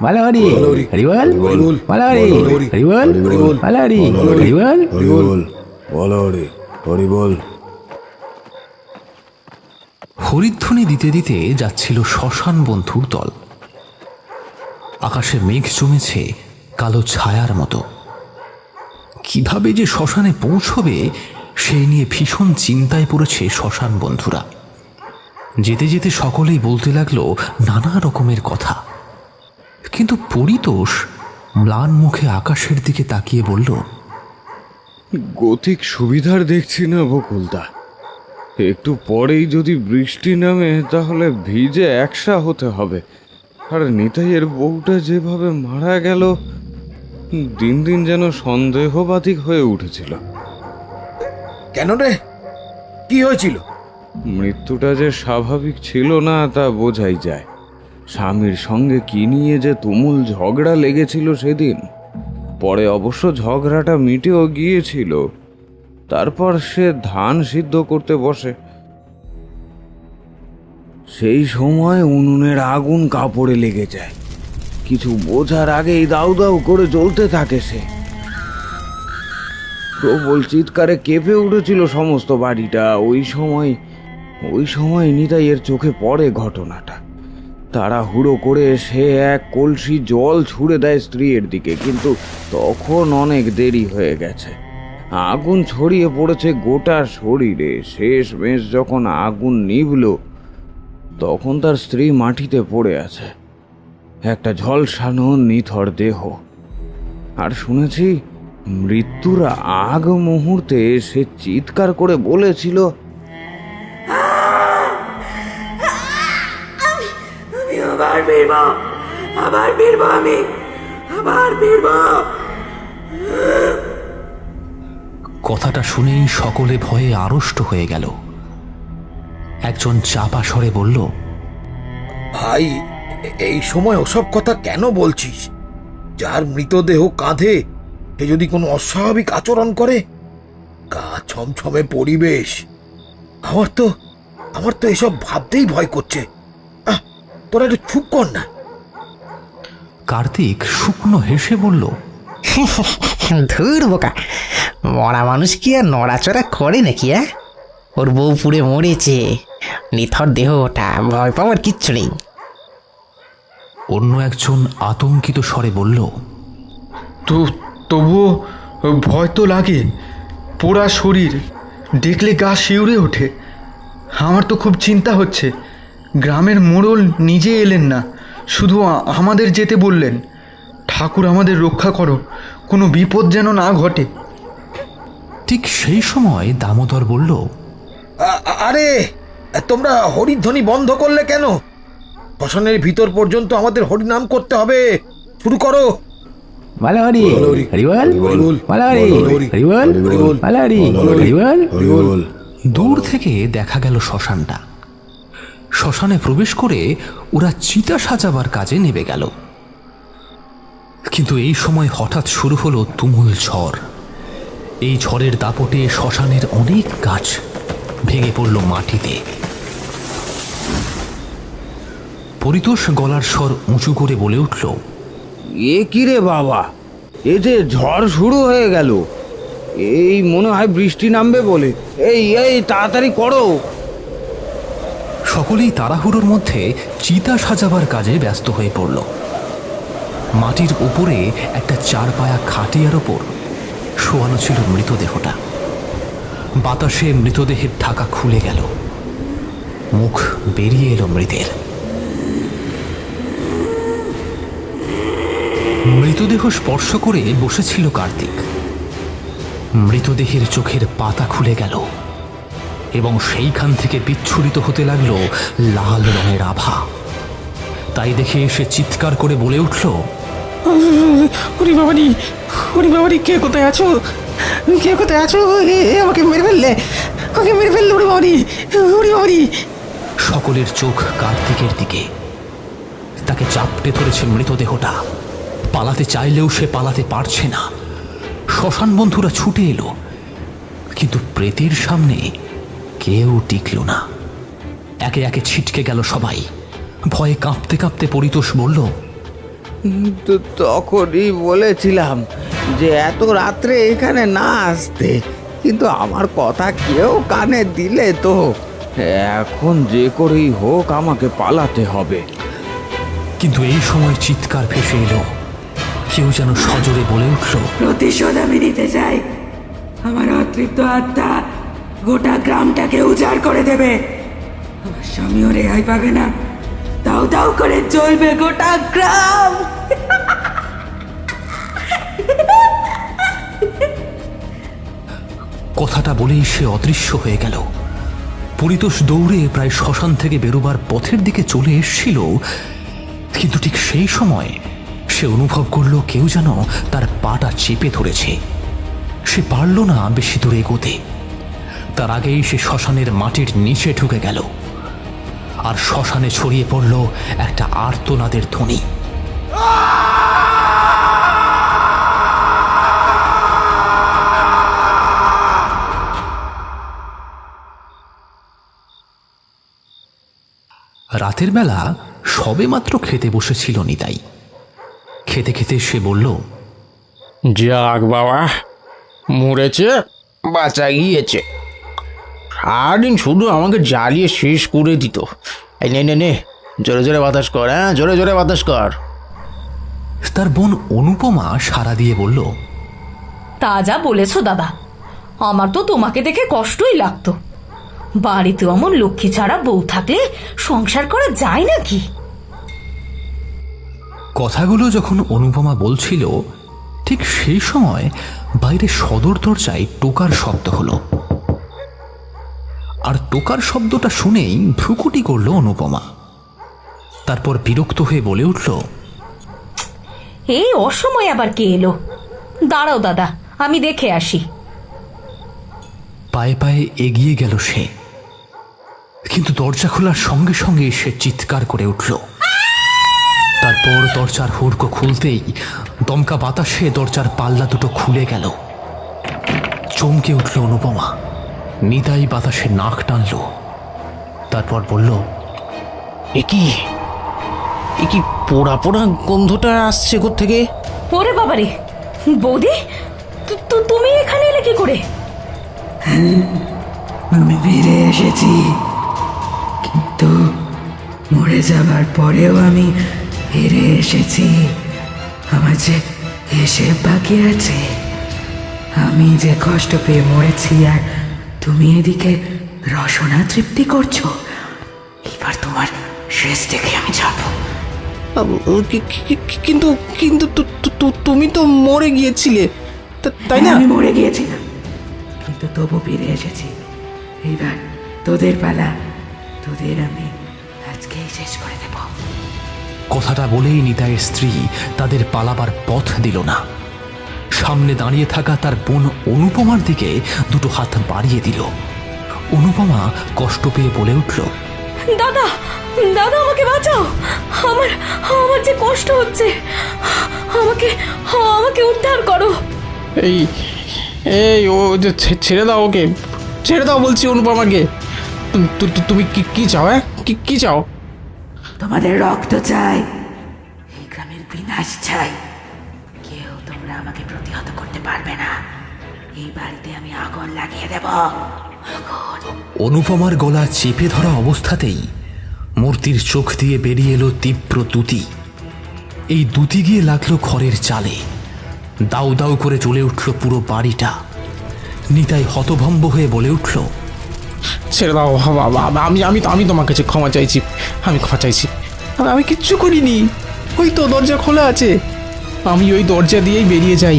মালাহরি হরিবল মালাহরি হরিবল মালাহরি হরিবল মালাহরি হরিবল। হরিধ্বনি দিতে দিতে যাচ্ছিল শ্মশান বন্ধুর দল। আকাশে মেঘ জমেছে কালো ছায়ার মতো। কিভাবে যে শ্মশানে পৌঁছবে সেই নিয়ে ভীষণ চিন্তায় পড়েছে শ্মশান বন্ধুরা। যেতে যেতে সকলেই বলতে লাগলো নানা রকমের কথা। কিন্তু পরিতোষ ম্লান মুখে আকাশের দিকে তাকিয়ে বলল, গতিক সুবিধার দেখছি না বকুলদা। একটু পরেই যদি বৃষ্টি নামে তাহলে ভিজে একসা হতে হবে। আর নিতাইয়ের বউটা যেভাবে মারা গেল, দিন দিন যেন সন্দেহবাতিক হয়ে উঠেছিল। কেন রে, কি হয়েছিল? মৃত্যুটা যে স্বাভাবিক ছিল না তা বোঝাই যায়। স্বামীর সঙ্গে কি নিয়ে যে তুমুল ঝগড়া লেগেছিল সেদিন। পরে অবশ্য ঝগড়াটা মিটেও গিয়েছিল। তারপর সে ধান সিদ্ধ করতে বসে। সেই সময় উনুনের আগুন কাপড়ে লেগে যায়। কিছু বোঝার আগেই দাউ দাউ করে জ্বলতে থাকে সে। প্রবল চিৎকারে কেঁপে উঠেছিল সমস্ত বাড়িটা। ওই সময় নিতাইয়ের চোখে পড়ে ঘটনাটা। তাড়াহুড়ো করে সে এক কলসি জল ছুঁড়ে দেয় স্ত্রীর দিকে, কিন্তু তখন অনেক দেরি হয়ে গেছে। আগুন ছড়িয়ে পড়েছে গোটা শরীরে। শেষমেশ যখন আগুন নিভল, তখন তার স্ত্রী মাটিতে পড়ে আছে, একটা ঝলসানো নিথর দেহ। আর শুনেছি মৃত্যুর আগ মুহূর্তে সে চিৎকার করে বলেছিল, কথাটা শুনেই সকলে ভয়ে আড়ষ্ট হয়ে গেল। একজন চাপা স্বরে বলল, ভাই, এই সময় ওসব কথা কেন বলছিস? যার মৃতদেহ কাঁধে সে যদি কোনো অস্বাভাবিক আচরণ করে, গা ছমছমে পরিবেশ, আমার তো এসব ভাবতেই ভয় করছে। তোরা একটু চুপ কর না। কার্তিক শুকনো হেসে বলল, ধুর বোকা, মরা মানুষ কি আর নড়াচড়া করে নাকি? ওর বউ পুড়ে মরেছে, নিথর দেহ ওটা, ভয় পাওয়ার কিচ্ছু নেই। অন্য একজন আতঙ্কিত স্বরে বলল, তবুও ভয় তো লাগে। পোড়া শরীর দেখলে গা শিউরে ওঠে। আমার তো খুব চিন্তা হচ্ছে। গ্রামের মোড়ল নিজে এলেন না, শুধু আমাদের যেতে বললেন। ঠাকুর আমাদের রক্ষা করো, কোনো বিপদ যেন না ঘটে। ঠিক সেই সময় দামোদর বলল, আরে তোমরা হরিধ্বনি বন্ধ করলে কেন? শ্মশানের ভিতর পর্যন্ত আমাদের হরিনাম করতে হবে। শুরু করো। মালাহরি হরিবল মালাহরি হরিবল মালাহরি হরিবল। দূর থেকে দেখা গেল শ্মশানটা। শ্মশানে প্রবেশ করে ওরা চিতা সাজাবার কাজে নেমে গেল। কিন্তু এই সময় হঠাৎ শুরু হলো তুমুল ঝড়। এই ঝড়ের দাপটে শ্মশানের অনেক গাছ ভেঙে পড়ল মাটিতে। পরিতোষ গলার স্বর উঁচু করে বলে উঠল, এ কি রে বাবা, এ যে ঝড় শুরু হয়ে গেল। এই মনে হয় বৃষ্টি নামবে বলে। এই তাড়াতাড়ি করো। সকলেই তাড়াহুড়োর মধ্যে চিতা সাজাবার কাজে ব্যস্ত হয়ে পড়ল। মাটির উপরে একটা চারপায়া খাটিয়ার ওপর শোয়ানো ছিল মৃতদেহটা। বাতাসে মৃতদেহের ঢাকা খুলে গেল, মুখ বেরিয়ে এলো মৃতের। মৃতদেহ স্পর্শ করে বসেছিল কার্তিক। মৃতদেহের চোখের পাতা খুলে গেল এবং সেইখান থেকে বিচ্ছুরিত হতে লাগলো লাল রঙের আভা। তাই দেখে সে চিৎকার করে বলে উঠল, হরি বাবারি, কে কোথায় আছো? আমাকে মেরে ফেললে, হরি বাবারি। সকলের চোখ কার্তিকের দিকে। তাকে চাপটে ধরেছে মৃতদেহটা। পালাতে চাইলেও সে পালাতে পারছে না। শ্মশান বন্ধুরা ছুটে এলো, কিন্তু প্রেতের সামনে কেউ টিকল না। একে একে ছিটকে গেল সবাই। ভয়ে কাঁপতে কাঁপতে পরিতোষ বলল, তখনই বলেছিলাম যে এত রাত্রে এখানে না আসতে, কিন্তু আমার কথা কেউ কানে দিলে তো। এখন যে করেই হোক আমাকে পালাতে হবে। কিন্তু এই সময় চিৎকার ভেসে এলো। কেউ যেন সজোরে বলে উঠল, প্রতিশোধ আমি নিতে চাই। আমার অতৃপ্ত আত্মা গোটা গ্রামটাকে উজাড় করে দেবে। আমার স্বামীও রেহাই পাবে না, দাউ দাউ করে জ্বলবে গোটা গ্রাম। কথাটা বলেই সে অদৃশ্য হয়ে গেল। পরিতোষ দৌড়ে প্রায় শ্মশান থেকে বেরোবার পথের দিকে চলে এসেছিল, কিন্তু ঠিক সেই সময় সে অনুভব করল কেউ যেন তার পাটা চেপে ধরেছে। সে পারল না বেশি দূর এগোতে। তার আগেই সে শ্মশানের মাটির নিচে ঢুকে গেল, আর শ্মশানে ছড়িয়ে পড়ল একটা আর্তনাদের ধ্বনি। রাতের বেলা সবেমাত্র খেতে বসেছিল নিতাই। খেতে খেতে সে বলল, যাক বাবা, মরেছে, বাঁচা গিয়েছে। সারাদিন শুধু আমাকে জ্বালিয়ে শেষ করে দিত। এই নে নে নে, জোরে জোরে বাতাস কর, হ্যাঁ জোরে জোরে বাতাস কর। তার বোন অনুপমা সাড়া দিয়ে বলল, তা যা বলেছো দাদা, আমার তো তোমাকে দেখে কষ্টই লাগতো। বাড়িতে অমন লক্ষ্মী ছাড়া বউ থাকলে সংসার করা যায় নাকি? কথাগুলো যখন অনুপমা বলছিল, ঠিক সেই সময় বাইরে সদর দরজায় টোকার শব্দ হলো। আর টোকার শব্দটা শুনেই ভ্রুকুটি করল অনুপমা। তারপর বিরক্ত হয়ে বলে উঠল, এই অসময় আবার কে এলো? দাঁড়াও দাদা, আমি দেখে আসি। পায়ে পায়ে এগিয়ে গেল সে, কিন্তু দরজা খোলার সঙ্গে সঙ্গে সে চিৎকার করে উঠল। তারপর দরজার হুড়কো খুলতেই দমকা বাতাসে দরজার পাল্লা দুটো খুলে গেল। চমকে উঠল অনুপমা। নিতাই বাতাসে নাক টানল, তারপর বলল, এ কি পোড়া পোড়া গন্ধটা আসছে কোত্থেকে? ওরে বাবারে, বৌদি তুমি এখানে এলে কি করে? আমি ফিরে এসেছি, কিন্তু মরে যাবার পরেও আমি ফিরে এসেছি। আমার যে হিসেব বাকি আছে। আমি যে কষ্ট পেয়ে মরেছি, আর তুমি এদিকে রসনা তৃপ্তি করছো। এবার তোমার শেষ দেখে আমি যাবো। কিন্তু কিন্তু তুমি তো মরে গিয়েছিলে, তাই না? আমি মরে গিয়েছিলাম, কিন্তু তবু ফিরে এসেছি। এইবার তোদের পালা, তোদের আমি আজকেই শেষ করে দেব। কথাটা বলেই নিতাইয়ের স্ত্রী তাদের পালাবার পথ দিল না। সামনে দাঁড়িয়ে থাকা তার বোন অনুপমার দিকে দুটো হাত বাড়িয়ে দিল। অনুপমা কষ্ট পেয়ে বলে উঠল, দাদা দাদা, আমাকে বাঁচাও। আমার আমার যে কষ্ট হচ্ছে, আমাকে আমাকে উদ্ধার করো। এই এই ও যে ছেড়ে দাও, ওকে ছেড়ে দাও বলছি অনুপমাকে। তুমি কি চাও? হ্যাঁ কি চাও? তোমাদের রক্ত চাই, এই গ্রামের বিনাশ চাই। কেউ তোমরা আমাকে প্রতিহত করতে পারবে না। এই বাড়িতে আমি আগুন লাগিয়ে দেব। অনুপমার গলা চেপে ধরা অবস্থাতেই মূর্তির চোখ দিয়ে বেরিয়ে এলো তীব্র দ্যুতি। এই দ্যুতি গিয়ে লাগলো খড়ের চালে। দাউ দাউ করে জ্বলে উঠল পুরো বাড়িটা। নিতাই হতভম্ব হয়ে বলে উঠল, ছেড়ে দাও, আমি তোমার কাছে ক্ষমা চাইছি। আমি ক্ষমা চাইছি। আমি কিচ্ছু করিনি। ওই তো দরজা খোলা আছে, আমি ওই দরজা দিয়েই বেরিয়ে যাই।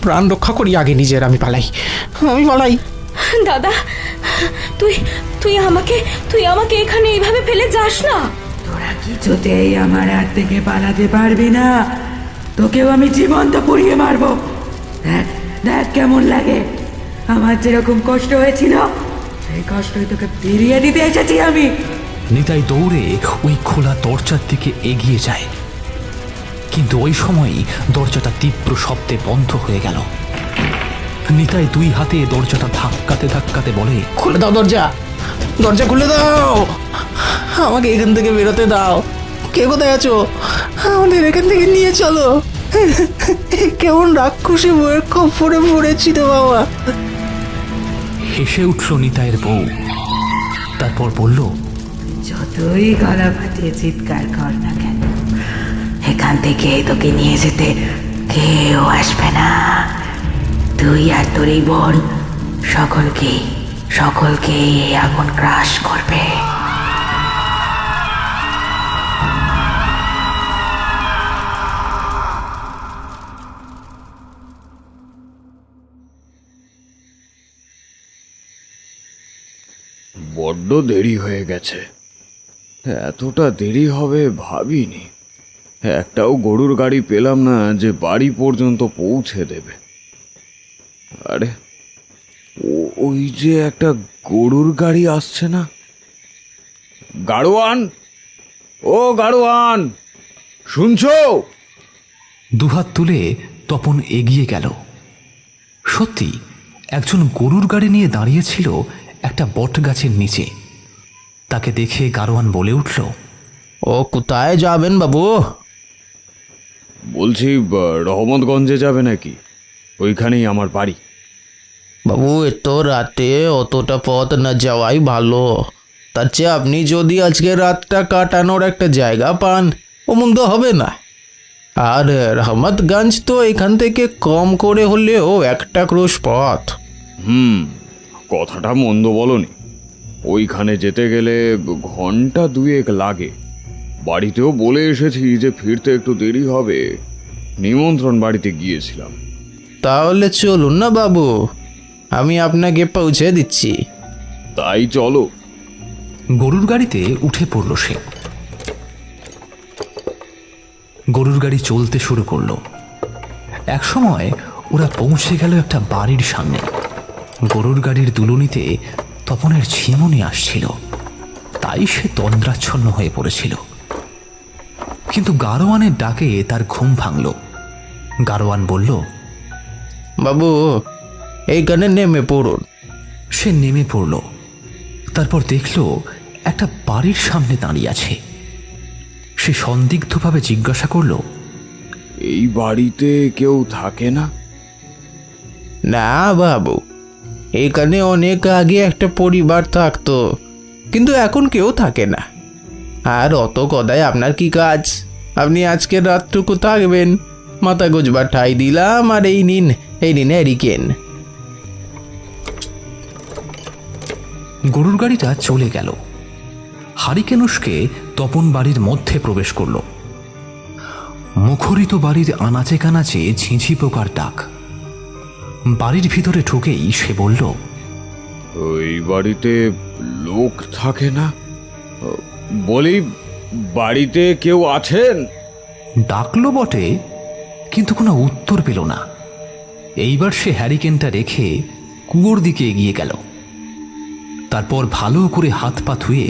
প্রাণ রক্ষা করি আগে নিজের। আমি পালাই। দাদা, তুই আমাকে এখানে এইভাবে ফেলে যাস না। তোরা কিছুতেই আমার হাত থেকে পালাতে পারবি না। তোকেও আমি জীবন্ত পুড়িয়ে মারবো। দেখ দেখ কেমন লাগে। আমার যেরকম কষ্ট হয়েছিল, সেই কষ্টই তোকে ফিরিয়ে দিতে এসেছি আমি। নিতাই দৌড়ে ওই খোলা দরজার দিকে এগিয়ে যায়, কিন্তু ওই সময়ই দরজাটা তীব্র শব্দে বন্ধ হয়ে গেল। নিতাই দুই হাতে দরজাটা ধাক্কাতে ধাক্কাতে বলে, খুলে দাও দরজা, দরজা খুলে দাও, আমাকে এখান থেকে বেরোতে দাও। কে কোথায় আছো? আমাদের এখান থেকে নিয়ে চলো। কেমন রাক্ষসী বইয়ের খপ্পরে পড়েছি রে বাবা। হেসে উঠল নিতাইয়ের বউ। তারপর বলল, যতই গলা ফাটিয়ে চিৎকার কর না কেন, এখান থেকে তোকে নিয়ে যেতে কেউ আসবে না। তুই আর তোর এই বোন সকলকে এই আগুন গ্রাস করবে। বড্ড দেরি হয়ে গেছে। এতটা দেরি হবে ভাবিনি। একটাও গরুর গাড়ি পেলাম না যে বাড়ি পর্যন্ত পৌঁছে দেবে। আরে ওই যে একটা গরুর গাড়ি আসছে না? গাড়োয়ান, ও গাড়োয়ান, শুনছো? দুহাত তুলে তপন এগিয়ে গেল। সত্যি একজন গরুর গাড়ি নিয়ে দাঁড়িয়েছিল একটা বট গাছের নিচে। তাকে দেখে গাড়োয়ান বলে উঠল, ও কোথায় যাবেন বাবু? বলছি রহমতগঞ্জে যাবে নাকি? ওইখানেই আমার বাড়ি। বাবু এত রাতে অতটা পথ না যাওয়াই ভালো। তার চেয়ে আপনি যদি আজকে রাতটা কাটানোর একটা জায়গা পান, ও মন্দ হবে না। আর রহমতগঞ্জ তো এখান থেকে কম করে হলেও একটা ক্রোশ পথ। কথাটা মন্দ বলনি। ওইখানে যেতে গেলে ঘন্টা 2 লাগে। বাড়িতেও বলে এসেছি যে ফিরতে একটু দেরি হবে। নিমন্ত্রণ বাড়িতে গিয়েছিলাম। তাহলে চলুন না বাবু, আমি আপনাকে পৌঁছে দিচ্ছি। তাই চলো। গরুর গাড়িতে উঠে পড়ল সে। গরুর গাড়ি চলতে শুরু করলো। একসময় ওরা পৌঁছে গেল একটা বাড়ির সামনে। গরুর গাড়ির দুলুনিতে তপনের ঝিমুনি আসছিল, তাই সে তন্দ্রাচ্ছন্ন হয়ে পড়েছিল। কিন্তু গাড়োয়ানের ডাকে তার ঘুম ভাঙল। গাড়োয়ান বলল, বাবু এইখানে নেমে পড়ুন। সে নেমে পড়ল। তারপর দেখল একটা বাড়ির সামনে দাঁড়িয়ে আছে। সে সন্দিগ্ধভাবে জিজ্ঞাসা করল, এই বাড়িতে কেউ থাকে না? না বাবু, এখানে অনেক আগে একটা পরিবার থাকতো, কিন্তু এখন কেউ থাকে না। আর অত কথায় আপনার কি কাজ? আপনি আজকের রাতটুকু থাকবেন, মাথা গোজবার ঠাই দিলাম। আর এই নিন হ্যারিকেন। গরুর গাড়িটা চলে গেল। হারিকেনুসকে তপন বাড়ির মধ্যে প্রবেশ করল। মুখরিত বাড়ির আনাচে কানাচে ঝিঁঝি পোকার ডাক। বাড়ির ভিতরে ঢুকেই সে বলল, ওই বাড়িতে লোক থাকে না? বলি, বাড়িতে কেউ আছেন? ডাকলো বটে, কিন্তু কোনো উত্তর পেল না। এইবার সে হ্যারিকেনটা রেখে কুয়োর দিকে এগিয়ে গেল। তারপর ভালো করে হাত পা ধুয়ে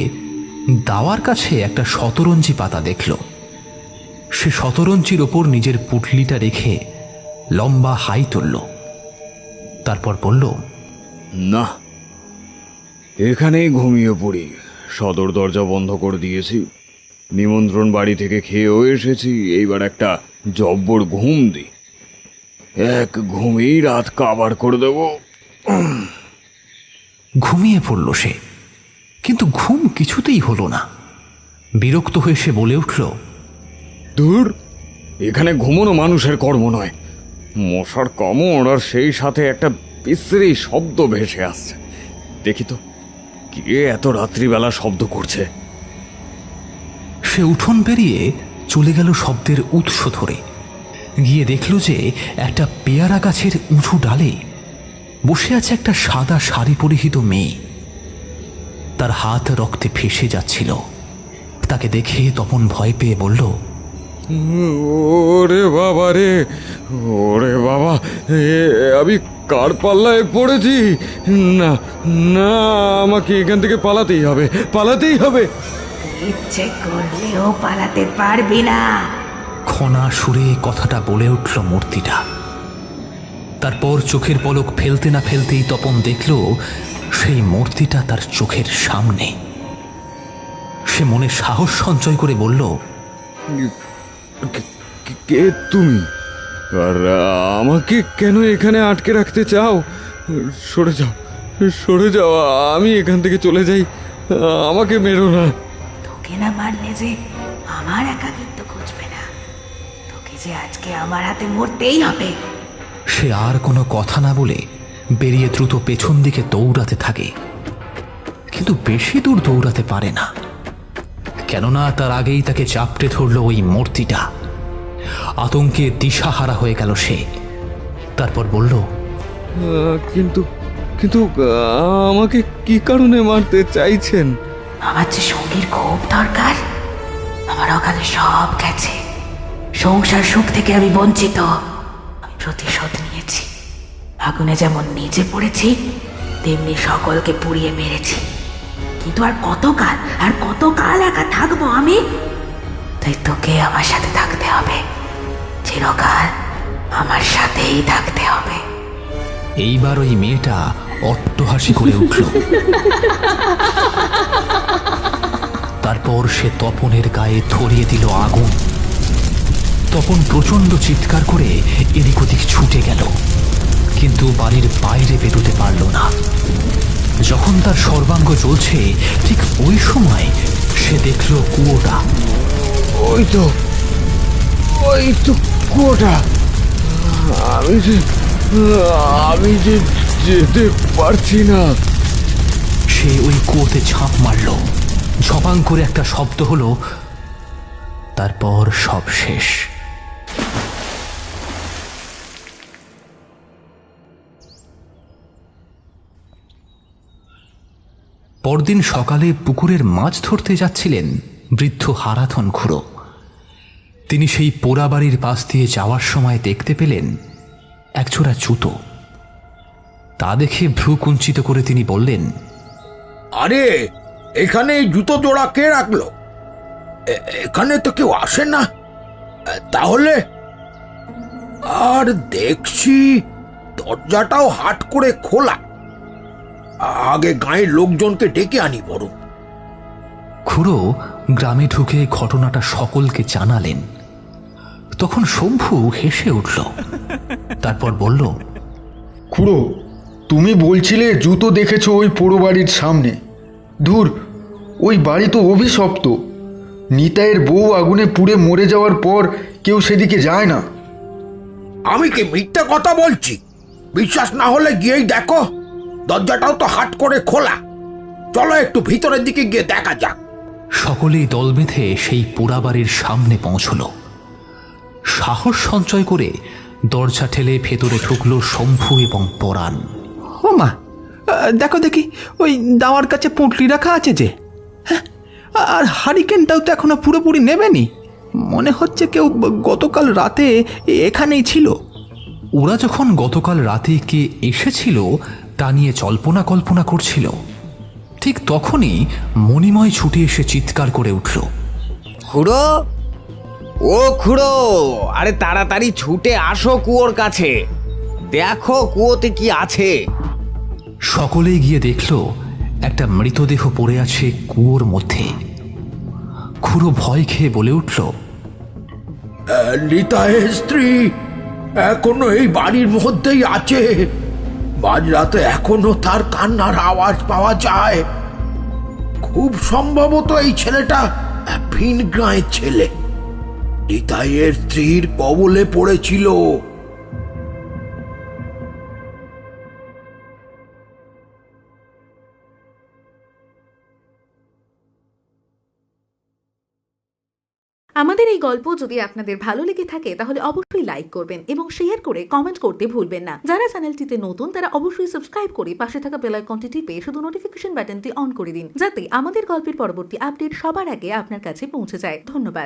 দাওয়ার কাছে একটা শতরঞ্জি পাতা দেখল। সে শতরঞ্জির ওপর নিজের পুটলিটা রেখে লম্বা হাই তুলল। তারপর বলল, না, এখানেই ঘুমিয়ে পড়ি। সদর দরজা বন্ধ করে দিয়েছি। নিমন্ত্রণ বাড়ি থেকে খেয়েও এসেছি। এইবার একটা জব্বর ঘুম দিই। এক ঘুমেই রাত কাবার করে দেব। ঘুমিয়ে পড়ল সে, কিন্তু ঘুম কিছুতেই হলো না। বিরক্ত হয়ে সে বলে উঠল, দূর, এখানে ঘুমোনো মানুষের কর্ম নয়। মশার কামড়, আর সেই সাথে একটা বিশ্রী শব্দ ভেসে আসছে। দেখি তো কে এত রাত্রিবেলা শব্দ করছে। সে উঠোন পেরিয়ে চলে গেল শব্দের উৎস ধরে। গিয়ে দেখল যে একটা পেয়ারা গাছের উঁচু ডালে বসে আছে একটা সাদা শাড়ি পরিহিত মেয়ে। তার হাত রক্তে ফেসে যাচ্ছিল। তাকে দেখে তপন ভয় পেয়ে বলল, ওরে বাবা রে, ওরে বাবা, আমি কার পাল্লায় পড়েছি? না না, আমাকে এখান থেকে পালাতেই হবে, পালাতেই হবে। ইচ্ছে করলেও পালাতে পারবি না। খনা সুরে কথাটা বলে উঠল মূর্তিটা। তারপর চোখের পলক ফেলতে না ফেলতেই তপন দেখল সেই মূর্তিটা তার চোখের সামনে। সে মনে সাহস সঞ্চয় করে বলল, কে তুমি? আর আমাকে কেন এখানে আটকে রাখতে চাও? সরে যাও, সরে যাও, আমি এখান থেকে চলে যাই। আমাকে মেরো না। তোকে না মারলে যে আমার একাকিত্ব ঘুচবে না, তোকে যে আজকে আমার হাতে মরতেই হবে। সে আর কোনো কথা না বলে বেরিয়ে দ্রুত পেছন দিকে দৌড়াতে থাকে, কিন্তু বেশি দূর দৌড়াতে পারে না, কেননা তার আগেই তাকে চাপটে ধরল ওই মূর্তিটা। আতঙ্কে দিশাহারা হয়ে গেল সে। তারপর বলল, কিন্তু কিন্তু আমাকে কি কারণে মারতে চাইছেন? আমার যে সঙ্গীর খুব দরকার। আমার অকালে সব গেছে, সংসার সুখ থেকে আমি বঞ্চিত। আমি প্রতিশোধ নিয়েছি। আগুনে যেমন নিজে পড়েছি, তেমনি সকলকে পুড়িয়ে মেরেছি। কিন্তু আর কতকাল একা থাকবো আমি? তাই তোকে আমার সাথে থাকতে হবে, চিরকাল আমার সাথেই থাকতে হবে। এইবার ওই মেয়েটা অট্টহাসি করে উঠল। তারপর সে তপনের গায়ে ধরিয়ে দিল আগুন। তপন প্রচন্ড চিৎকার করে এদিক ওদিক ছুটে গেল, কিন্তু বাড়ির বাইরে বেরোতে পারল না। যখন তার সর্বাঙ্গ জ্বলছে, ঠিক ওই সময় সে দেখল কুয়োটা। ওই তো কুয়োটা। আমি যে যেতে পারছি না। সে ওই কুয়োতে ঝাঁপ মারল। ঝপাং করে একটা শব্দ হলো, তারপর সব শেষ। পরদিন সকালে পুকুরের মাছ ধরতে যাচ্ছিলেন বৃদ্ধ হারাধন খুড়ো। তিনি সেই পোড়া বাড়ির পাশ দিয়ে যাওয়ার সময় দেখতে পেলেন একজোড়া জুতো। তা দেখে ভ্রু কুঞ্চিত করে তিনি বললেন, আরে, এখানে এই জুতো জোড়া কে রাখলো? এখানে তো কেউ আসে না। তাহলে আর দেখছি দরজাটাও হাট করে খোলা। আগে গাঁয়ের লোকজনকে ডেকে আনি বড়। খুড়ো গ্রামে ঢুকে ঘটনাটা সকলকে জানালেন। তখন শম্ভু হেসে উঠল। তারপর বলল, খুড়ো, তুমি বলছিলে জুতো দেখেছো ওই পোড়ো বাড়ির সামনে। ধুর, ওই বাড়ি তো অভিশপ্ত। নিতাইয়ের বউ আগুনে পুড়ে মরে যাওয়ার পর কেউ সেদিকে যায় না। আমি কি মিথ্যে কথা বলছি? বিশ্বাস না হলে গিয়েই দেখো, দরজাটাও তো হাট করে খোলা। চলো একটু ভিতরের দিকে গিয়ে দেখা যাক। সকলেই দল বেঁধে সেই পোড়াবাড়ির সামনে পৌঁছল। সাহস সঞ্চয় করে দরজা ঠেলে ভেতরে ঢুকল শম্ভু এবং পরাণ। ও মা, দেখো দেখি, ওই দাওয়ার কাছে পুঁটলি রাখা আছে যে। হ্যাঁ, আর হারিকেনটাও তো এখনো পুরোপুরি নেবেনি। মনে হচ্ছে কেউ গতকাল রাতে এখানেই ছিল। ওরা যখন গতকাল রাতে কে এসেছিল তা নিয়ে জল্পনা কল্পনা করছিল, ঠিক তখনই মণিময় ছুটে এসে চিৎকার করে উঠল, খুড়ো, ও খুড়ো, আরে তাড়াতাড়ি ছুটে আসো কুয়োর কাছে। দেখো কুয়োতে কি আছে। সকলেই গিয়ে দেখল একটা মৃতদেহ পড়ে আছে কুয়োর মধ্যে। খুড়ো ভয় খেয়ে বলে উঠল, নিতাইয়ের স্ত্রী এখনো এই বাড়ির মধ্যেই আছে। মাঝরাতে এখনো তার কান্নার আওয়াজ পাওয়া যায়। খুব সম্ভবত এই ছেলেটা ভিন গ্রামের ছেলে। নিতাইয়ের স্ত্রীর কবলে পড়েছিল। আমাদের এই গল্প যদি আপনাদের ভালো লেগে থাকে তাহলে অবশ্যই লাইক করবেন এবং শেয়ার করে কমেন্ট করতে ভুলবেন না। যারা চ্যানেলটিতে নতুন তারা অবশ্যই সাবস্ক্রাইব করে পাশে থাকা বেল আইকনটি টিপে শুধু নোটিফিকেশন বাটনটি অন করে দিন, যাতে আমাদের গল্পের পরবর্তী আপডেট সবার আগে আপনার কাছে পৌঁছে যায়। ধন্যবাদ।